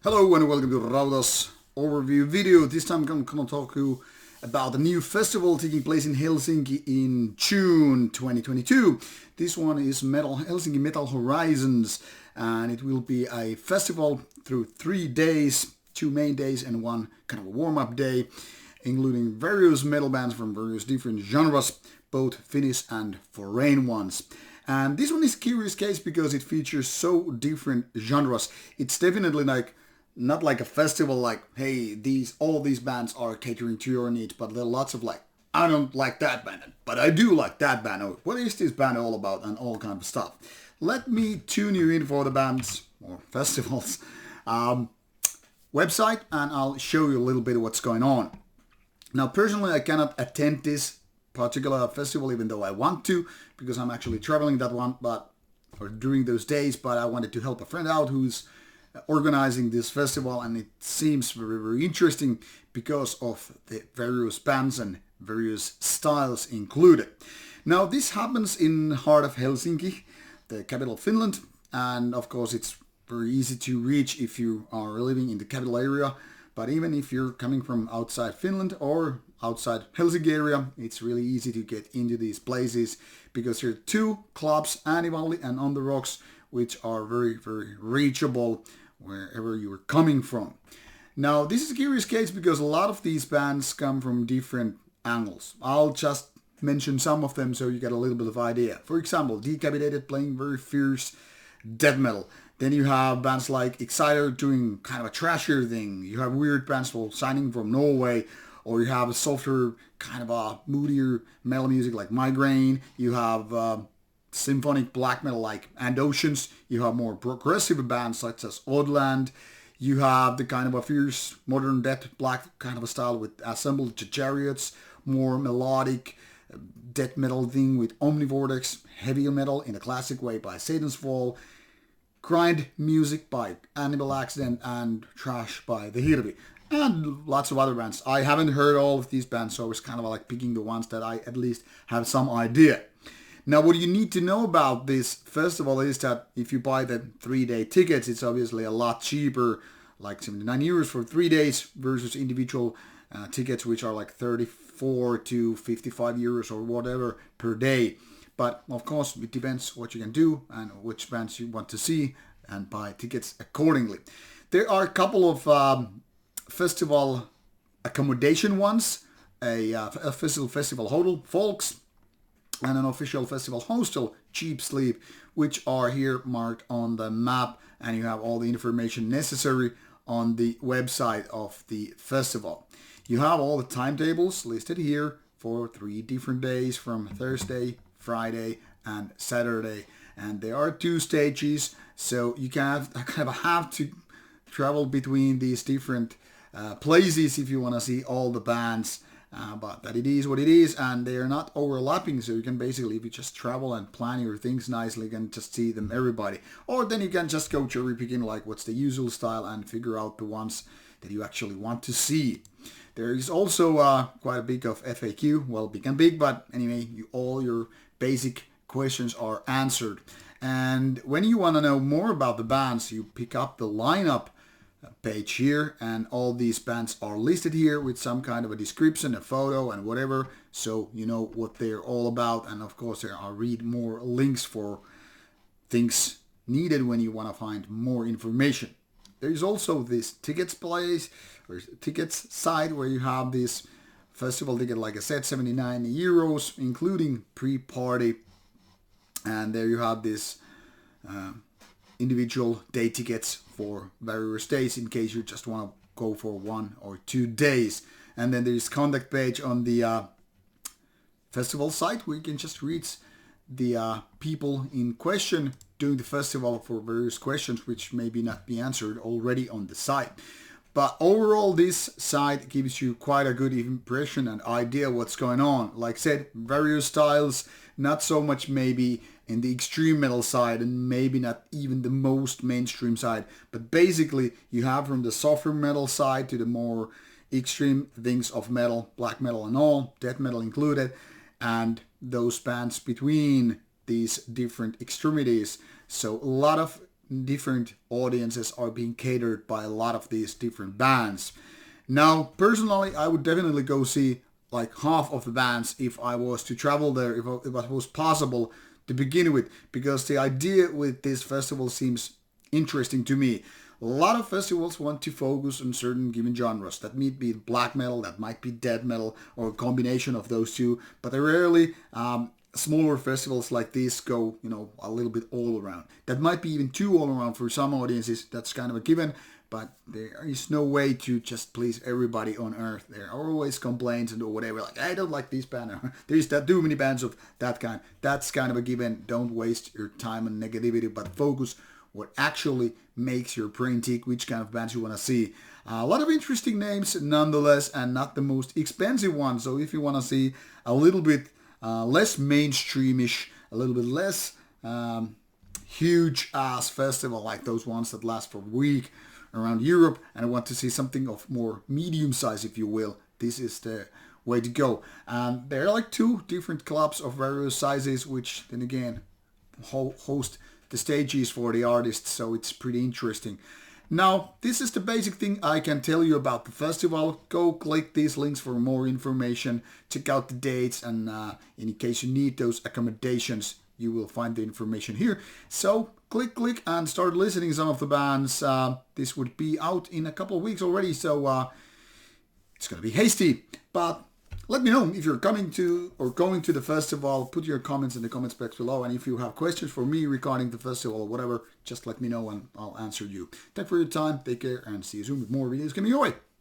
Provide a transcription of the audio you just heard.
Hello and welcome to Rauta's overview video. This time I'm going to talk to you about the new festival taking place in Helsinki in June 2022. This one is Hellsinki Metal Horizons, and it will be a festival through 3 days, 2 main days and one kind of a warm-up day, including various metal bands from various different genres, both Finnish and foreign ones. And this one is a curious case because it features so different genres. It's definitely not like a festival like, hey, all these bands are catering to your needs, but there are lots of I don't like that band, but I do like that band. Or what is this band all about, and all kind of stuff. Let me tune you in for the bands or festivals website, and I'll show you a little bit of what's going on. Now, personally, I cannot attend this particular festival, even though I want to, because I'm actually traveling that one, or during those days, but I wanted to help a friend out who's organizing this festival, and it seems very, very interesting because of the various bands and various styles included. Now, this happens in the heart of Helsinki, the capital of Finland, and of course it's very easy to reach if you are living in the capital area, but even if you're coming from outside Finland or outside Helsinki area, it's really easy to get into these places because there are 2 clubs, Valley and On the Rocks, which are very, very reachable wherever you are coming from. Now, this is a curious case because a lot of these bands come from different angles. I'll just mention some of them so you get a little bit of idea. For example, Decapitated playing very fierce death metal. Then you have bands like Exciter doing kind of a trashier thing. You have weird bands signing from Norway, or you have a softer, kind of a moodier metal music like Migraine. You have symphonic black metal like And Oceans. You have more progressive bands such as Oddland. You have the kind of a fierce modern death black kind of a style with Assembled Chariots, more melodic death metal thing with Omnivortex, heavy metal in a classic way by Satan's Fall, grind music by Animal Accident, and trash by The Hirvi. And lots of other bands. I haven't heard all of these bands, so it's kind of like picking the ones that I at least have some idea. Now, what you need to know about this festival is that if you buy the 3-day tickets, it's obviously a lot cheaper, like 79 euros for 3 days versus individual tickets, which are like 34 to 55 euros or whatever per day. But of course, it depends what you can do and which bands you want to see, and buy tickets accordingly. There are a couple of festival accommodation ones, a official festival hotel, Folks, and an official festival hostel, Cheap Sleep, which are here marked on the map, and you have all the information necessary on the website of the festival. You have all the timetables listed here for 3 different days, from Thursday, Friday, and Saturday, and there are 2 stages, so you kind of have to travel between these different places if you want to see all the bands. But that it is what it is, and they are not overlapping, so you can basically, if you just travel and plan your things nicely, you can just see them everybody. Or then you can just go cherry picking like what's the usual style and figure out the ones that you actually want to see. There is also quite a bit of FAQ, well, big and big, but anyway, all your basic questions are answered. And when you want to know more about the bands, you pick up the lineup page here, and all these bands are listed here with some kind of a description, a photo, and whatever, so you know what they're all about. And of course, there are read more links for things needed when you want to find more information. There is also this tickets place or tickets site where you have this festival ticket, like I said, 79 euros, including pre-party, and there you have this individual day tickets for various days in case you just want to go for 1 or 2 days. And then there's contact page on the festival site where you can just reach the people in question during the festival for various questions which maybe not be answered already on the site. But overall, this site gives you quite a good impression and idea what's going on. Like I said, various styles, not so much maybe in the extreme metal side, and maybe not even the most mainstream side, but basically you have from the softer metal side to the more extreme things of metal, black metal and all, death metal included, and those bands between these different extremities. So a lot of different audiences are being catered by a lot of these different bands. Now, personally, I would definitely go see like half of the bands if I was to travel there, if it was possible to begin with, because the idea with this festival seems interesting to me. A lot of festivals want to focus on certain given genres. That might be black metal, that might be death metal, or a combination of those two. But they rarely, smaller festivals like this go, a little bit all around. That might be even too all around for some audiences. That's kind of a given. But there is no way to just please everybody on earth. There are always complaints and whatever. Like, I don't like this band. There's too many bands of that kind. That's kind of a given. Don't waste your time on negativity, but focus what actually makes your brain tick, which kind of bands you want to see. A lot of interesting names nonetheless, and not the most expensive ones. So if you want to see a little bit less mainstreamish, a little bit less huge ass festival like those ones that last for a week around Europe, and want to see something of more medium size, if you will, this is the way to go. And there are like 2 different clubs of various sizes, which then again host the stages for the artists, so it's pretty interesting. Now, this is the basic thing I can tell you about the festival. Go click these links for more information, check out the dates, and in case you need those accommodations, you will find the information here. So click and start listening some of the bands. This would be out in a couple of weeks already, so it's gonna be hasty, but let me know if you're coming to or going to the festival. Put your comments in the comments box below, and if you have questions for me regarding the festival or whatever, just let me know and I'll answer you. Thanks for your time, take care, and see you soon with more videos coming your way.